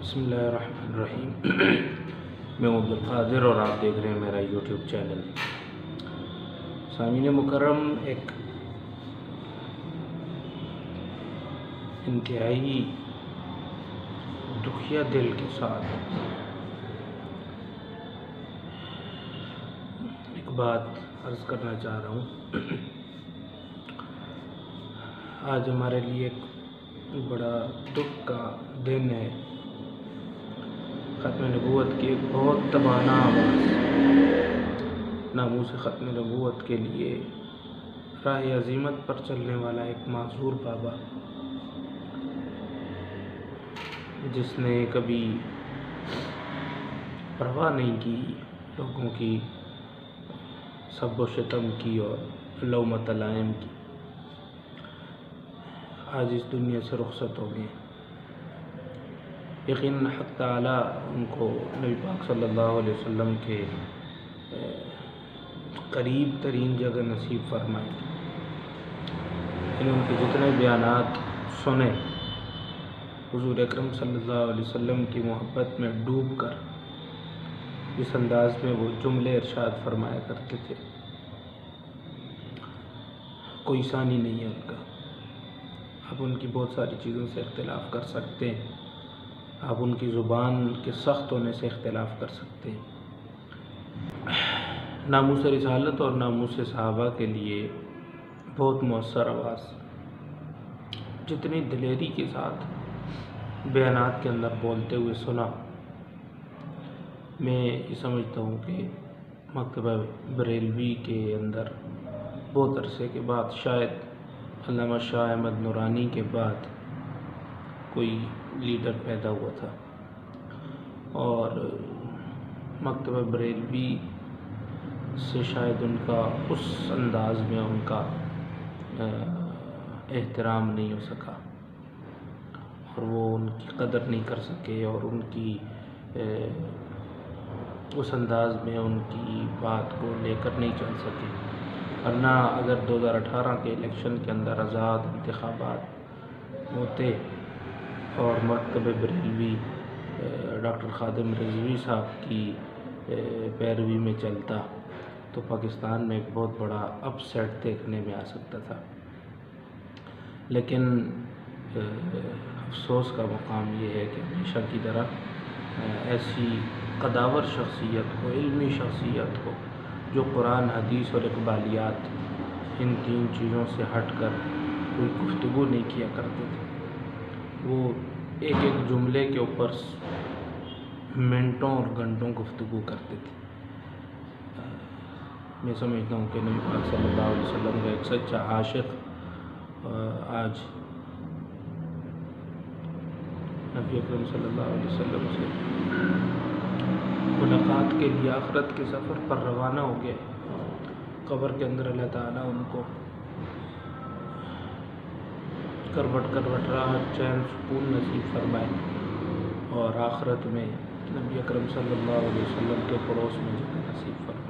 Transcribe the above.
بسم اللہ الرحمن الرحیم میں عبدالقادر اور آپ دیکھ رہے ہیں میرا یوٹیوب چینل۔ سامعین مکرم، ایک انتہائی دکھیا دل کے ساتھ ایک بات عرض کرنا چاہ رہا ہوں۔ آج ہمارے لیے ایک بڑا دکھ کا دن ہے۔ ختم نبوت کی ایک بہت تبانا آواز، ناموس ختم نبوت کے لیے راہ عظیمت پر چلنے والا ایک معذور بابا، جس نے کبھی پرواہ نہیں کی لوگوں کی سب و شتم کی اور لومۃ لائم کی، آج اس دنیا سے رخصت ہو گئے۔ یقیناً حق تعالیٰ ان کو نبی پاک صلی اللہ علیہ وسلم کے قریب ترین جگہ نصیب فرمائے۔ ان کے جتنے بیانات سنے، حضور اکرم صلی اللہ علیہ وسلم کی محبت میں ڈوب کر جس انداز میں وہ جملے ارشاد فرمایا کرتے تھے، کوئی ثانی نہیں ہے ان کا۔ آپ ان کی بہت ساری چیزوں سے اختلاف کر سکتے ہیں، آپ ان کی زبان کے سخت ہونے سے اختلاف کر سکتے ہیں۔ ناموس رسالت اور ناموس صحابہ کے لیے بہت مؤثر آواز، جتنی دلیری کے ساتھ بیانات کے اندر بولتے ہوئے سنا، میں یہ سمجھتا ہوں کہ مکتبہ بریلوی کے اندر بہت عرصے کے بعد، شاید علامہ شاہ احمد نورانی کے بعد کوئی لیڈر پیدا ہوا تھا، اور مکتبہ بریلوی سے شاید ان کا اس انداز میں ان کا احترام نہیں ہو سکا، اور وہ ان کی قدر نہیں کر سکے، اور ان کی اس انداز میں ان کی بات کو لے کر نہیں چل سکے۔ ورنہ اگر 2018 کے الیکشن کے اندر آزاد انتخابات ہوتے اور مکتبہ بریلوی ڈاکٹر خادم رضوی صاحب کی پیروی میں چلتا، تو پاکستان میں ایک بہت بڑا اپ سیٹ دیکھنے میں آ سکتا تھا۔ لیکن افسوس کا مقام یہ ہے کہ ہمیشہ کی طرح ایسی قداور شخصیت کو، علمی شخصیت کو، جو قرآن، حدیث اور اقبالیات، ان تین چیزوں سے ہٹ کر کوئی گفتگو نہیں کیا کرتے تھے، وہ ایک ایک جملے کے اوپر منٹوں اور گھنٹوں گفتگو کرتے تھے۔ میں سمجھتا ہوں کہ نبی پاک صلی اللہ علیہ وسلم کا ایک سچا عاشق آج نبی اکرم صلی اللہ علیہ وسلم سے ملاقات کے لیے آخرت کے سفر پر روانہ ہو گیا۔ قبر کے اندر اللہ تعالیٰ ان کو کروٹ کروٹ راحت، چین، سکون نصیب فرمائے، اور آخرت میں نبی اکرم صلی اللہ علیہ وسلم کے پڑوس میں جگہ نصیب فرمائے۔